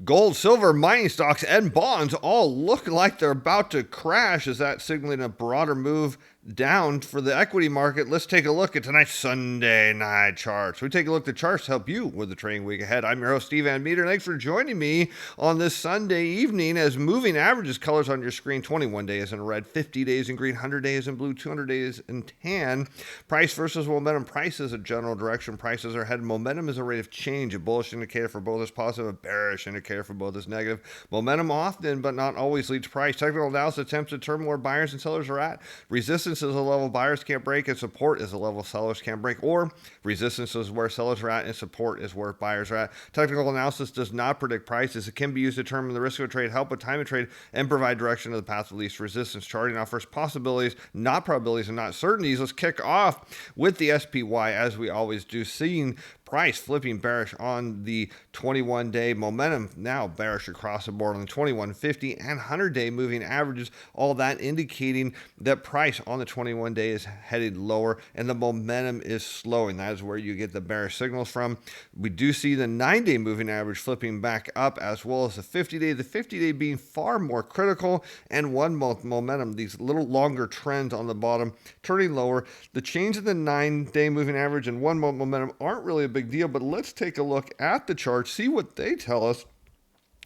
Gold, silver, mining stocks, and bonds all look like they're about to crash. Is that signaling a broader move down for the equity market? Let's take a look at tonight's Sunday night charts. We take a look at the charts to help you with the trading week ahead. I'm your host, Steven Van Metre. Thanks for joining me on this Sunday evening as moving averages, colors on your screen, 21 days in red, 50 days in green, 100 days in blue, 200 days in tan. Price versus momentum. Price is a general direction. Prices are headed. Momentum is a rate of change. A bullish indicator for both is positive, a bearish indicator for both is negative. Momentum often, but not always, leads price. Technical analysis attempts to determine where buyers and sellers are at. Resistance is a level buyers can't break, and support is a level sellers can't break. Or resistance is where sellers are at, and support is where buyers are at. Technical analysis does not predict prices. It can be used to determine the risk of a trade, help with time of trade, and provide direction to the path of least resistance. Charting offers possibilities, not probabilities, and not certainties. Let's kick off with the SPY as we always do, seeing price flipping bearish on the 21-day. Momentum now bearish across the board on the 2150 and 100-day moving averages, all that indicating that price on the 21-day is headed lower and the momentum is slowing. That is where you get the bearish signals from. We do see the 9-day moving average flipping back up, as well as the 50-day. The 50-day being far more critical, and 1 month momentum, these little longer trends on the bottom turning lower. The change in the 9-day moving average and 1 month momentum aren't really a big deal, but let's take a look at the chart, see what they tell us.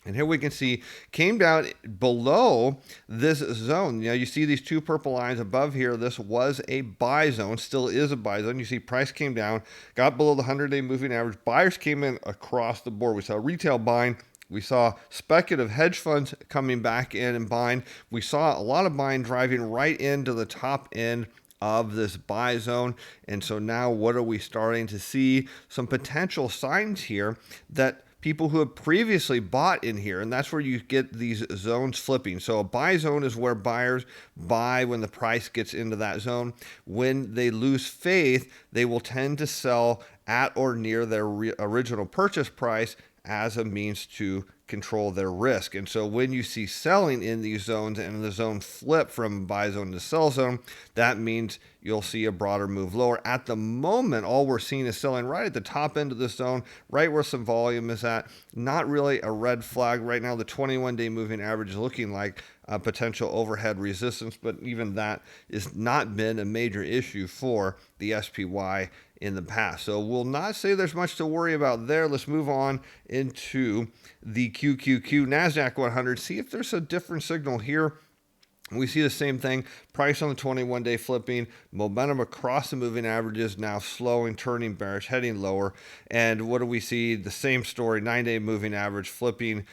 And here we can see came down below this zone. You see these two purple lines above here. This was a buy zone, still is a buy zone. You see price came down, got below the 100-day moving average. Buyers came in across the board. We saw retail buying. We saw speculative hedge funds coming back in and buying. We saw a lot of buying driving right into the top end of this buy zone. And so now what are we starting to see? Some potential signs here that people who have previously bought in here, and that's where you get these zones flipping. So a buy zone is where buyers buy when the price gets into that zone. When they lose faith, they will tend to sell at or near their original purchase price as a means to control their risk. And so when you see selling in these zones and the zone flip from buy zone to sell zone, that means you'll see a broader move lower. At the moment, all we're seeing is selling right at the top end of the zone, right where some volume is at. Not really a red flag right now. The 21-day moving average is looking like a potential overhead resistance, but even that has not been a major issue for the SPY in the past. So we'll not say there's much to worry about there. Let's move on into the QQQ, Nasdaq-100, see if there's a different signal here. We see the same thing, price on the 21-day flipping, momentum across the moving averages now slowing, turning bearish, heading lower. And what do we see? The same story, 9-day moving average flipping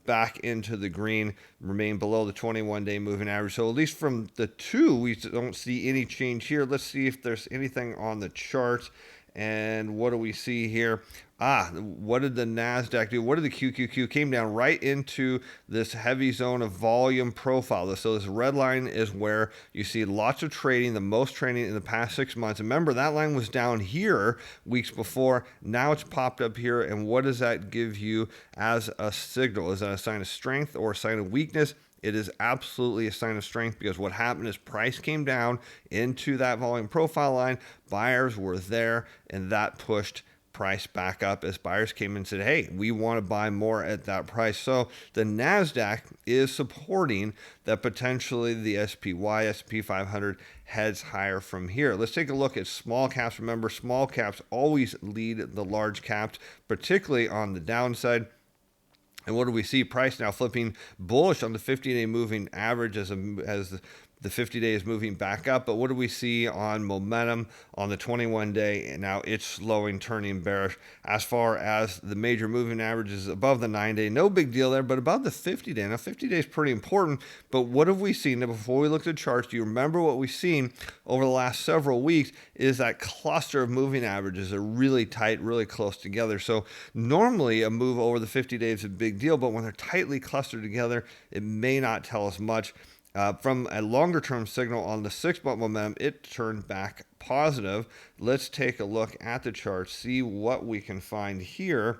back into the green, remain below the 21-day moving average. So at least from the two, we don't see any change here. Let's see if there's anything on the charts. And what do we see here? What did the Nasdaq do? What did the QQQ? Came down right into this heavy zone of volume profile. So this red line is where you see lots of trading, the most trading in the past 6 months. Remember, that line was down here weeks before. Now it's popped up here. And what does that give you as a signal? Is that a sign of strength or a sign of weakness? It is absolutely a sign of strength, because what happened is price came down into that volume profile line. Buyers were there, and that pushed price back up as buyers came in and said, hey, we want to buy more at that price. So the Nasdaq is supporting that potentially the SPY, S&P 500 heads higher from here. Let's take a look at small caps. Remember, small caps always lead the large caps, particularly on the downside. And what do we see? Price now flipping bullish on the 50-day moving average as the 50-day is moving back up. But what do we see on momentum on the 21-day? And now it's slowing, turning bearish. As far as the major moving averages above the 9-day, no big deal there, but above the 50-day. Now, 50-day is pretty important, but what have we seen? Now, before we look at the charts, do you remember what we've seen over the last several weeks is that cluster of moving averages are really tight, really close together. So normally a move over the 50 days is a big deal, but when they're tightly clustered together, it may not tell us much. From a longer-term signal on the 6-month momentum, it turned back positive. Let's take a look at the chart, see what we can find here,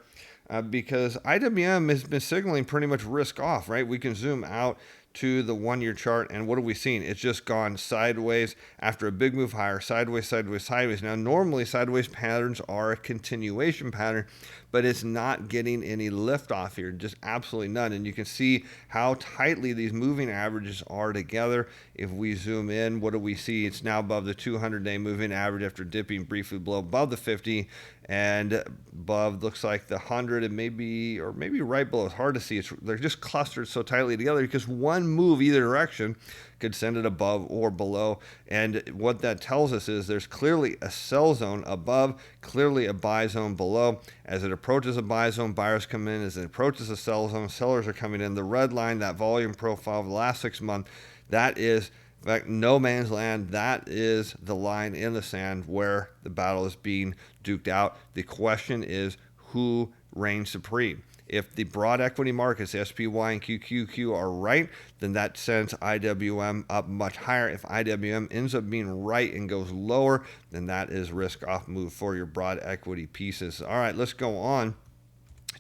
because IWM has been signaling pretty much risk off, right? We can zoom out to the 1-year chart, and what have we seen? It's just gone sideways after a big move higher, sideways, sideways, sideways. Now, normally sideways patterns are a continuation pattern, but it's not getting any lift off here, just absolutely none. And you can see how tightly these moving averages are together. If we zoom in, what do we see? It's now above the 200-day moving average after dipping briefly below above the 50 and above, looks like the 100 and maybe right below. It's hard to see. They're just clustered so tightly together because one move either direction could send it above or below. And what that tells us is there's clearly a sell zone above, clearly a buy zone below. As it approaches a buy zone, buyers come in. As it approaches a sell zone, sellers are coming in. The red line, that volume profile of the last 6 months, that is, in fact, no man's land. That is the line in the sand where the battle is being duked out. The question is, who reigns supreme? If the broad equity markets, the SPY and QQQ, are right, then that sends IWM up much higher. If IWM ends up being right and goes lower, then that is risk off move for your broad equity pieces. All right, let's go on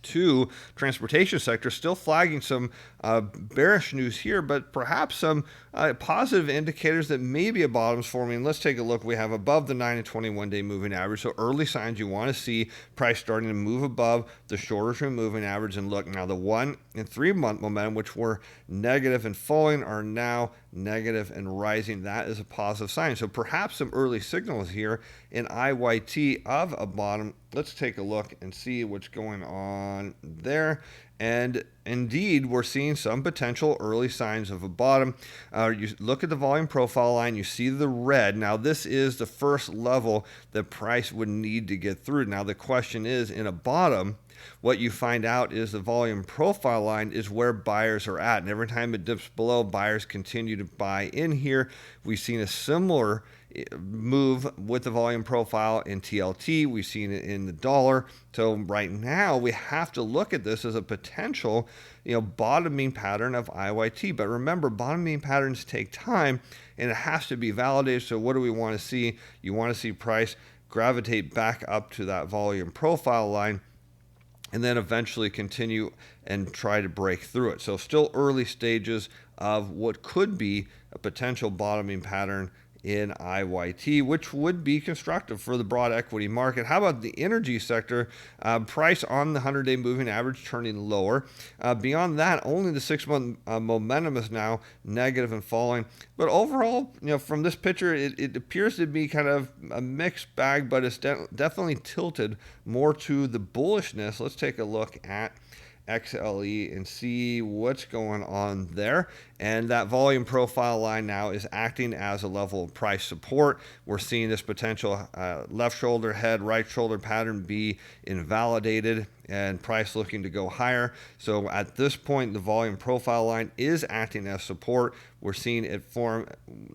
to transportation sector, still flagging some bearish news here, but perhaps some positive indicators that maybe a bottom's forming. Let's take a look. We have above the 9 and 21-day moving average, so early signs you want to see price starting to move above the shorter term moving average. And look, now the 1 and 3 month momentum, which were negative and falling, are now negative and rising. That is a positive sign. So perhaps some early signals here in IYT of a bottom. Let's take a look and see what's going on there. And indeed, we're seeing some potential early signs of a bottom. You look at the volume profile line, you see the red. Now, this is the first level that price would need to get through. Now, the question is, in a bottom, what you find out is the volume profile line is where buyers are at. And every time it dips below, buyers continue to buy in here. We've seen a similar move with the volume profile in TLT. We've seen it in the dollar. So right now we have to look at this as a potential, bottoming pattern of IYT. But remember, bottoming patterns take time and it has to be validated. So what do we want to see? You want to see price gravitate back up to that volume profile line and then eventually continue and try to break through it. So still early stages of what could be a potential bottoming pattern in IYT, which would be constructive for the broad equity market. How about the energy sector? Price on the 100-day moving average turning lower. Beyond that, only the 6-month momentum is now negative and falling. But overall, from this picture, it appears to be kind of a mixed bag, but it's definitely tilted more to the bullishness. Let's take a look at XLE and see what's going on there. And that volume profile line now is acting as a level of price support. We're seeing this potential left shoulder head, right shoulder pattern be invalidated and price looking to go higher. So at this point, the volume profile line is acting as support. We're seeing it form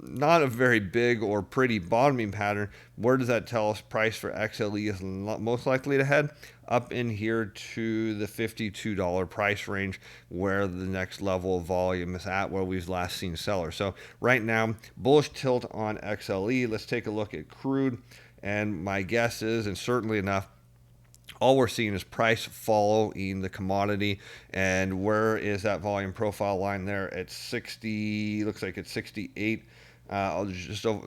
not a very big or pretty bottoming pattern. Where does that tell us price for XLE is most likely to head? Up in here to the $52 price range, where the next level of volume is at, where we've last seen sellers. So right now, bullish tilt on XLE. Let's take a look at crude. And my guess is, and certainly enough, all we're seeing is price following the commodity. And where is that volume profile line there? At 60, looks like it's 68.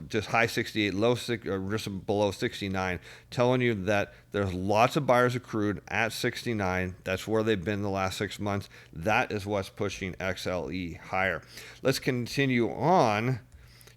Just high 68, low 6, or just below 69, telling you that there's lots of buyers of crude at 69. That's where they've been the last 6 months. That is what's pushing XLE higher. Let's continue on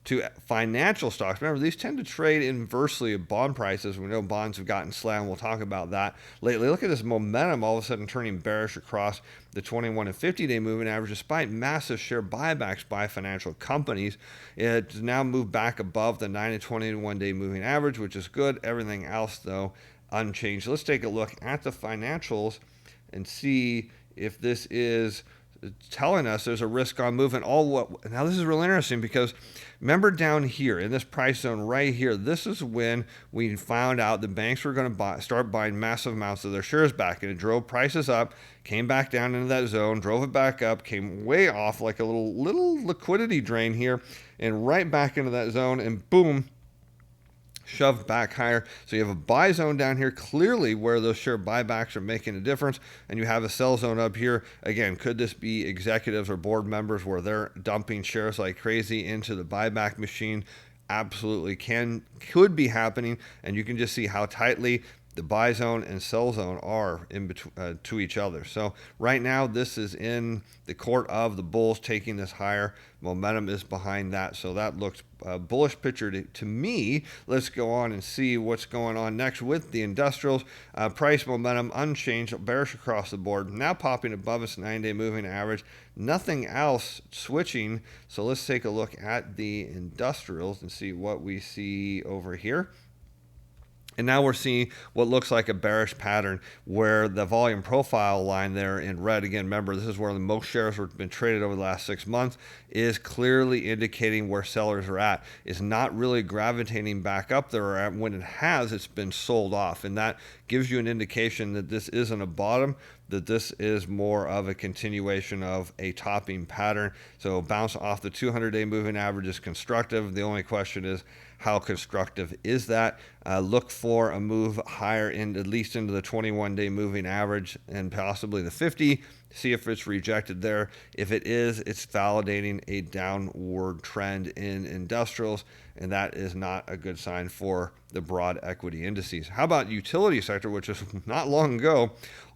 to financial stocks. Remember, these tend to trade inversely of bond prices. We know bonds have gotten slammed. We'll talk about that lately. Look at this momentum all of a sudden turning bearish across the 21 and 50-day moving average, despite massive share buybacks by financial companies. It's now moved back above the 9 and 21-day moving average, which is good. Everything else, though, unchanged. Let's take a look at the financials and see if this is telling us there's a risk on movement. Now this is really interesting, because remember down here in this price zone right here, this is when we found out the banks were going to start buying massive amounts of their shares back, and it drove prices up, came back down into that zone, drove it back up, came way off like a little liquidity drain here, and right back into that zone, and boom, shoved back higher. So you have a buy zone down here, clearly where those share buybacks are making a difference, and you have a sell zone up here. Again, could this be executives or board members where they're dumping shares like crazy into the buyback machine? Absolutely could be happening, and you can just see how tightly the buy zone and sell zone are in between to each other. So right now this is in the court of the bulls taking this higher. Momentum is behind that, so that looks a bullish picture to me. Let's go on and see what's going on next with the industrials. Price momentum unchanged, bearish across the board, now popping above its 9-day moving average. Nothing else switching, so let's take a look at the industrials and see what we see over here. And now we're seeing what looks like a bearish pattern where the volume profile line there in red, again, remember, this is where the most shares have been traded over the last 6 months, is clearly indicating where sellers are at. It's not really gravitating back up there. When it has, it's been sold off. And that gives you an indication that this isn't a bottom, that this is more of a continuation of a topping pattern. So bounce off the 200-day moving average is constructive. The only question is, how constructive is that? Look for a move higher, in at least into the 21-day moving average and possibly the 50. See if it's rejected there. If it is, it's validating a downward trend in industrials, and that is not a good sign for the broad equity indices. How about utility sector, which is not long ago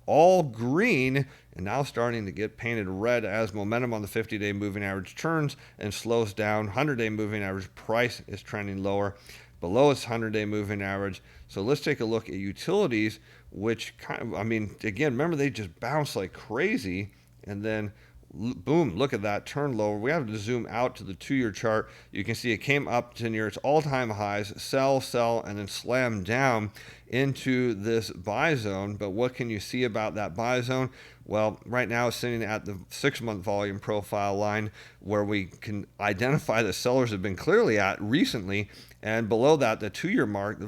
all green and now starting to get painted red as momentum on the 50-day moving average turns and slows down. 100-day moving average price is trending lower below its 100-day moving average. So let's take a look at utilities, which kind of, I mean, again, remember they just bounced like crazy and then boom, look at that, turn lower. We have to zoom out to the 2-year chart. You can see it came up to near its all-time highs, sell, and then slam down into this buy zone. But what can you see about that buy zone? Well, right now it's sitting at the 6-month volume profile line where we can identify the sellers have been clearly at recently. And below that, the 2-year mark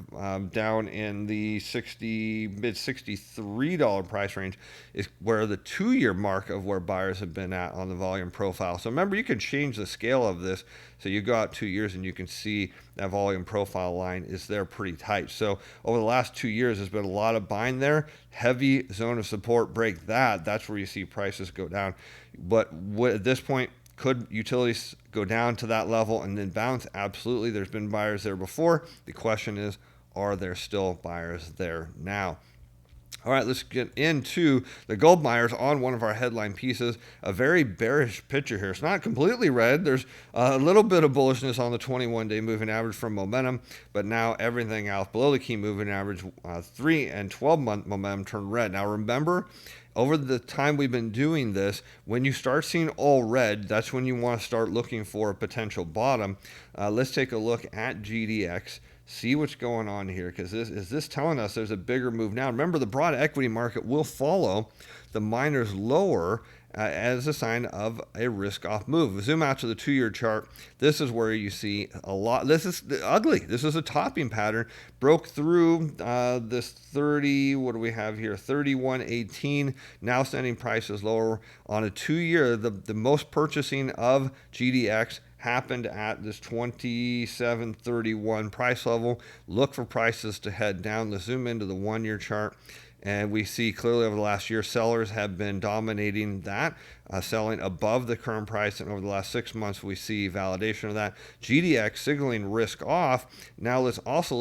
down in the mid $63 price range is where the 2-year mark of where buyers have been at on the volume profile. So remember, you can change the scale of this. So you go out 2 years and you can see that volume profile line is there pretty tight. So over the last 2 years, there's been a lot of buying there. Heavy zone of support, break that. That's where you see prices go down. But at this point, could utilities go down to that level and then bounce? Absolutely. There's been buyers there before. The question is, are there still buyers there now? All right, let's get into the gold miners on one of our headline pieces. A very bearish picture here. It's not completely red. There's a little bit of bullishness on the 21-day moving average from momentum, but now everything else below the key moving average, 3 and 12-month momentum turned red. Now remember, over the time we've been doing this, when you start seeing all red, that's when you want to start looking for a potential bottom. Let's take a look at GDX. See what's going on here, because is this telling us there's a bigger move now? Remember, the broad equity market will follow the miners lower as a sign of a risk-off move. Zoom out to the 2-year chart. This is where you see a lot. This is ugly. This is a topping pattern. Broke through this 30. What do we have here? 31.18. Now sending prices lower on a 2-year. The most purchasing of GDX happened at this 27.31 price level. Look for prices to head down. Let's zoom into the 1-year chart. And we see clearly over the last year, sellers have been dominating that, selling above the current price. And over the last 6 months, we see validation of that. GDX signaling risk off. Now let's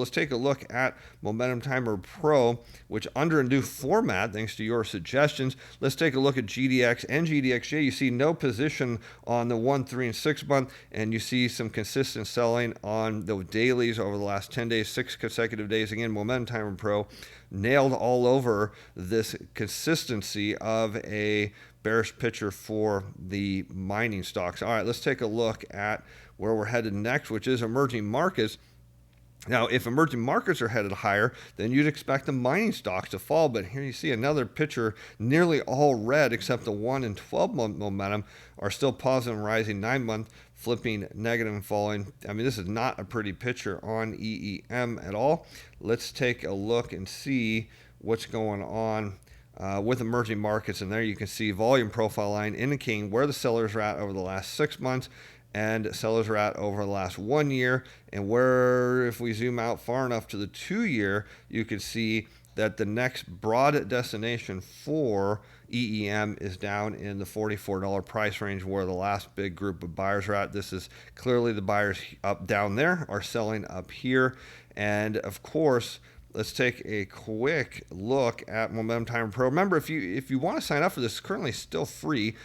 take a look at Momentum Timer Pro, which under a new format, thanks to your suggestions, let's take a look at GDX and GDXJ. You see no position on the 1, 3, and 6 month, and you see some consistent selling on the dailies over the last 10 days, 6 consecutive days. Again, Momentum Timer Pro nailed all over this consistency of a bearish picture for the mining stocks. All right, let's take a look at where we're headed next, which is emerging markets. Now, if emerging markets are headed higher, then you'd expect the mining stocks to fall. But here you see another picture, nearly all red, except the 1 and 12-month momentum are still positive and rising. 9-month flipping negative and falling. I mean, this is not a pretty picture on EEM at all. Let's take a look and see what's going on with emerging markets. And there you can see volume profile line indicating where the sellers are at over the last 6 months. and sellers are at over the last 1 year. And where, if we zoom out far enough to the 2 year, you can see that the next broad destination for EEM is down in the $44 price range where the last big group of buyers are at. This is clearly the buyers up down there are selling up here. And of course, let's take a quick look at Momentum Timer Pro. Remember, if you want to sign up for this, it's currently still free.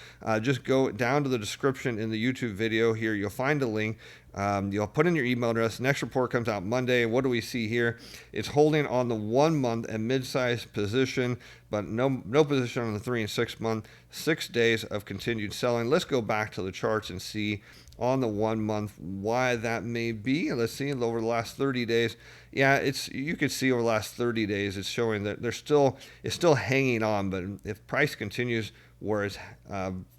Just go down to the description in the YouTube video here. You'll find a link. You'll put in your email address. Next report comes out Monday. What do we see here? It's holding on the 1 month and mid-sized position, but no position on the 3 and 6 month. 6 days of continued selling. Let's go back to the charts and see on the 1 month why that may be. Let's see over the last 30 days. Yeah, you could see over the last 30 days it's showing that it's still hanging on, but if price continues where it's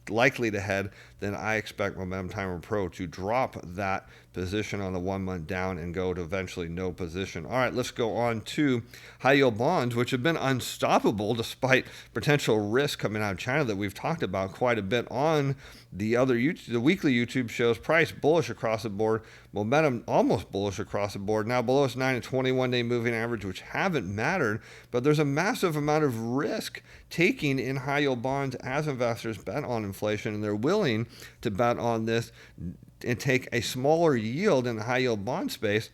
likely to head, then I expect Momentum Timer Pro to drop that position on the 1 month down and go to eventually no position. All right, let's go on to high yield bonds, which have been unstoppable despite potential risk coming out of China that we've talked about quite a bit on the weekly YouTube shows. Price bullish across the board, momentum almost bullish across the board. Now below its 9 and 21 day moving average, which haven't mattered, but there's a massive amount of risk taking in high yield bonds as investors bet on inflation, and they're willing to bet on this and take a smaller yield in the high yield bond space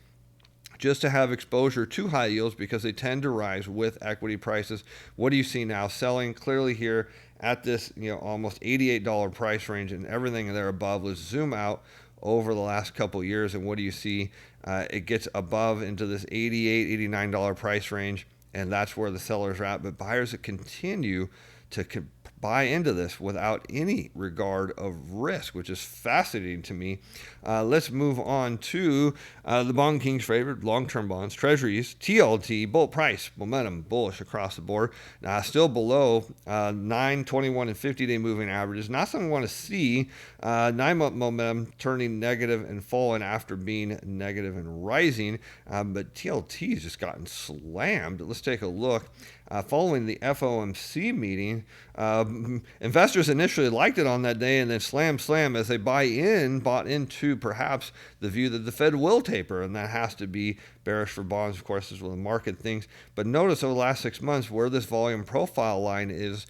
just to have exposure to high yields because they tend to rise with equity prices. What do you see now? Selling clearly here at this almost $88 price range and everything there above. Let's zoom out over the last couple years, and what do you see? It gets above into this $88, $89 price range, and that's where the sellers are at. But buyers that continue to buy into this without any regard of risk, which is fascinating to me. Let's move on to the Bond King's favorite, long-term bonds, Treasuries, TLT, bull price, momentum, bullish across the board. Still below 9, 21, and 50-day moving averages. Not something we want to see. 9-month momentum turning negative and falling after being negative and rising. But TLT has just gotten slammed. Let's take a look. Following the FOMC meeting, investors initially liked it on that day and then slam as they bought into perhaps the view that the Fed will taper, and that has to be bearish for bonds, of course, is what the market thinks. But notice over the last 6 months where this volume profile line is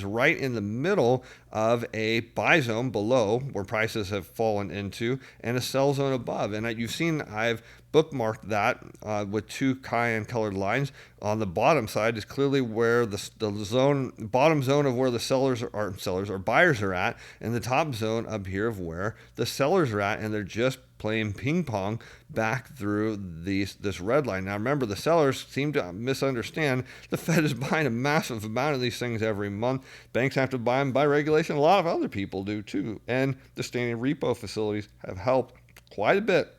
right in the middle of a buy zone below where prices have fallen into and a sell zone above. And you've seen I've bookmarked that with two cayenne colored lines. On the bottom side is clearly where the bottom zone of where the buyers are at, and the top zone up here of where the sellers are at, and they're just playing ping pong back through this red line. Now remember, the sellers seem to misunderstand the Fed is buying a massive amount of these things every month. Banks have to buy them by regulation. A lot of other people do too, and the standing repo facilities have helped quite a bit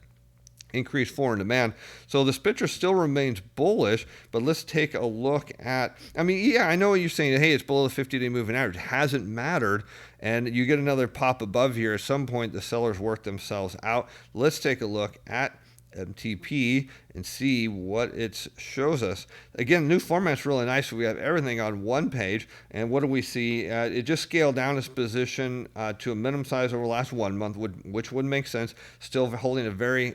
increased foreign demand. So this picture still remains bullish, but let's take a look at, I know what you're saying, hey, it's below the 50-day moving average. It hasn't mattered, and you get another pop above here. At some point, the sellers work themselves out. Let's take a look at MTP and see what it shows us. Again, new format's really nice. We have everything on one page, and what do we see? It just scaled down its position to a minimum size over the last 1 month, which would make sense. Still holding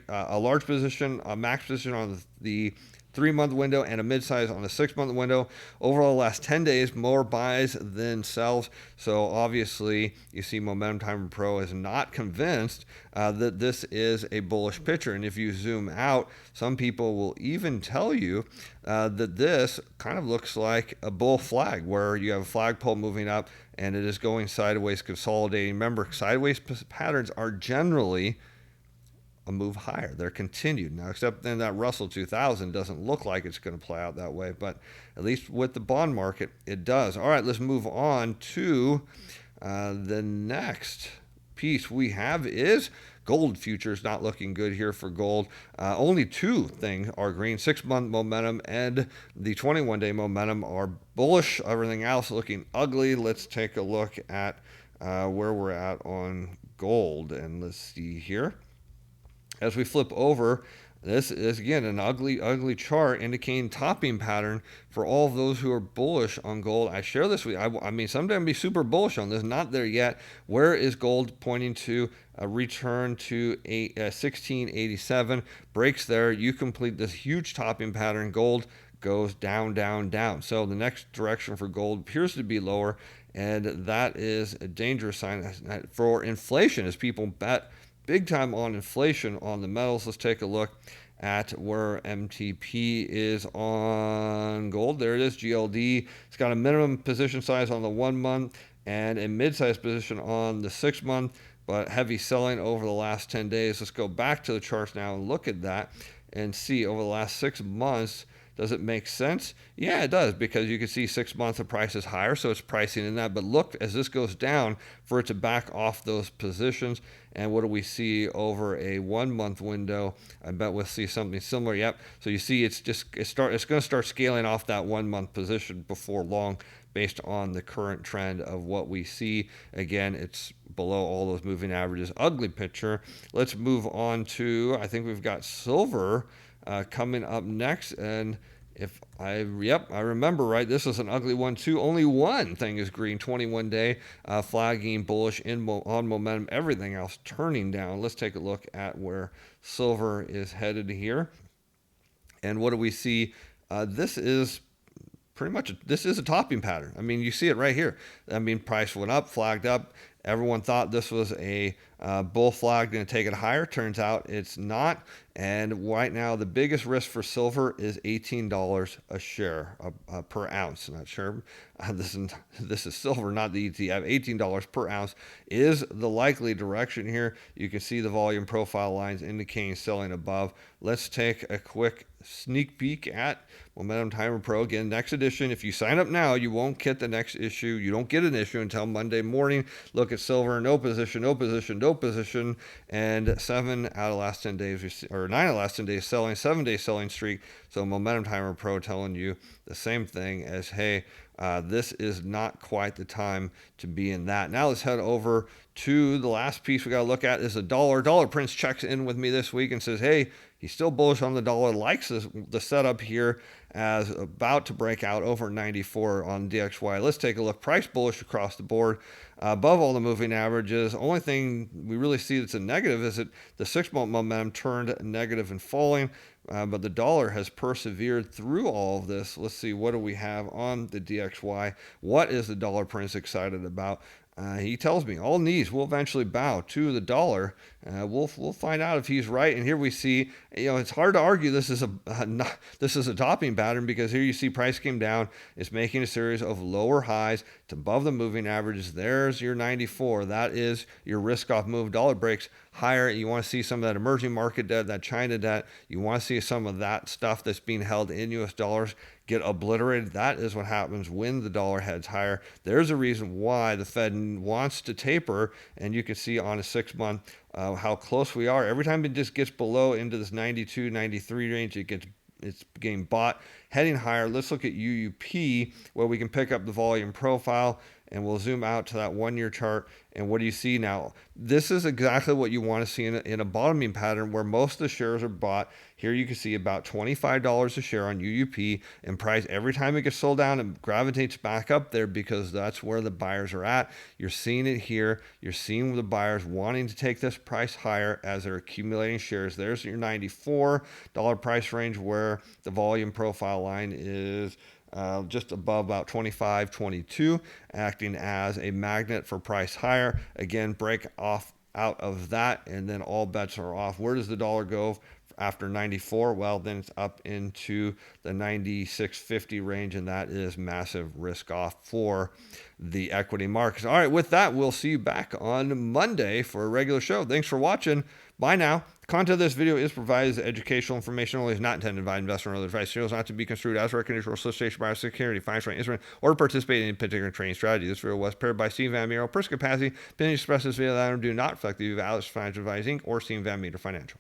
a large position, a max position on the 3-month window and a mid-size on the 6-month window. Over the last 10 days, more buys than sells. So obviously, you see Momentum Timer Pro is not convinced that this is a bullish picture. And if you zoom out, some people will even tell you that this kind of looks like a bull flag, where you have a flagpole moving up and it is going sideways, consolidating. Remember, sideways patterns are generally a move higher. They're continued now, except then that Russell 2000 doesn't look like it's going to play out that way, but at least with the bond market, it does. All right, let's move on to the next piece we have is gold futures. Not looking good here for gold. Only two things are green. 6-month momentum and the 21-day momentum are bullish. Everything else looking ugly. Let's take a look at where we're at on gold, and let's see here. As we flip over This is again an ugly chart indicating topping pattern for all of those who are bullish on gold. I share this with you. I mean, someday I'm be super bullish on this. Not there yet. Where is gold pointing to? A return to 1687 breaks there. You complete this huge topping pattern. Gold goes down, down, down. So the next direction for gold appears to be lower, and that is a dangerous sign for inflation as people bet big time on inflation on the metals. Let's take a look at where MTP is on gold. There it is, GLD. It's got a minimum position size on the 1 month and a mid-sized position on the 6 month, but heavy selling over the last 10 days. Let's go back to the charts now and look at that and see over the last 6 months. Does it make sense? Yeah, it does, because you can see 6 months of price is higher, so it's pricing in that. But look, as this goes down, for it to back off those positions. And what do we see over a 1 month window? I bet we'll see something similar. Yep. So you see, it's going to start scaling off that 1 month position before long, based on the current trend of what we see. Again, it's below all those moving averages. Ugly picture. Let's move on to, I think we've got silver coming up next. And if I remember right, this is an ugly one too. Only one thing is green, 21-day flagging bullish on momentum. Everything else turning down. Let's take a look at where silver is headed here. And what do we see? This is pretty much, this is a topping pattern. I mean, you see it right here. I mean, price went up, flagged up. Everyone thought this was a bull flag, going to take it higher. Turns out it's not. And right now, the biggest risk for silver is $18 a share per ounce. Not sure. This is silver, not the ETF. $18 per ounce is the likely direction here. You can see the volume profile lines indicating selling above. Let's take a quick sneak peek at Momentum Timer Pro. Again, next edition. If you sign up now, you won't get the next issue. You don't get an issue until Monday morning. Look at silver, no position, no position, no position, and 7 out of last 10 days, or 9 out of last 10 days selling, 7-day selling streak. So Momentum Timer Pro telling you the same thing as, hey, this is not quite the time to be in that. Now let's head over to the last piece we got to look at is the dollar. Dollar Prince checks in with me this week and says, hey, he's still bullish on the dollar, likes the setup here as about to break out over 94 on DXY. Let's take a look. Price bullish across the board, above all the moving averages. Only thing we really see that's a negative is that the 6-month momentum turned negative and falling, but the dollar has persevered through all of this. Let's see, what do we have on the DXY? What is the Dollar Prince excited about? He tells me all knees will eventually bow to the dollar. We'll find out if he's right. And here we see, it's hard to argue this is a topping pattern, because here you see price came down. It's making a series of lower highs to above the moving averages. There's your 94. That is your risk off move. Dollar breaks higher. You want to see some of that emerging market debt, that China debt. You want to see some of that stuff that's being held in U.S. dollars get obliterated. That is what happens when the dollar heads higher. There's a reason why the Fed wants to taper, and you can see on a 6-month how close we are. Every time it just gets below into this 92, 93 range, it's getting bought, heading higher. Let's look at UUP, where we can pick up the volume profile, and we'll zoom out to that 1-year chart. And what do you see now? This is exactly what you want to see in a bottoming pattern where most of the shares are bought. Here you can see about $25 a share on UUP, and price every time it gets sold down, it gravitates back up there because that's where the buyers are at. You're seeing it here. You're seeing the buyers wanting to take this price higher as they're accumulating shares. There's your $94 price range where the volume profile line is just above about 25, 22, acting as a magnet for price higher. Again, break off out of that, and then all bets are off. Where does the dollar go after 94? Well, then it's up into the 96.50 range, and that is massive risk off for the equity markets. All right, with that, we'll see you back on Monday for a regular show. Thanks for watching. Bye now. The content of this video is provided as educational information only, is not intended to provide investment or other advice. It is not to be construed as recognition or solicitation by a security, financial instrument, or to participate in any particular trading strategy. This video was prepared by Steven Van Metre. Personal capacity, opinions expressed in this video that do not reflect the view of Alice Financial Advising or Steven Van Metre Financial.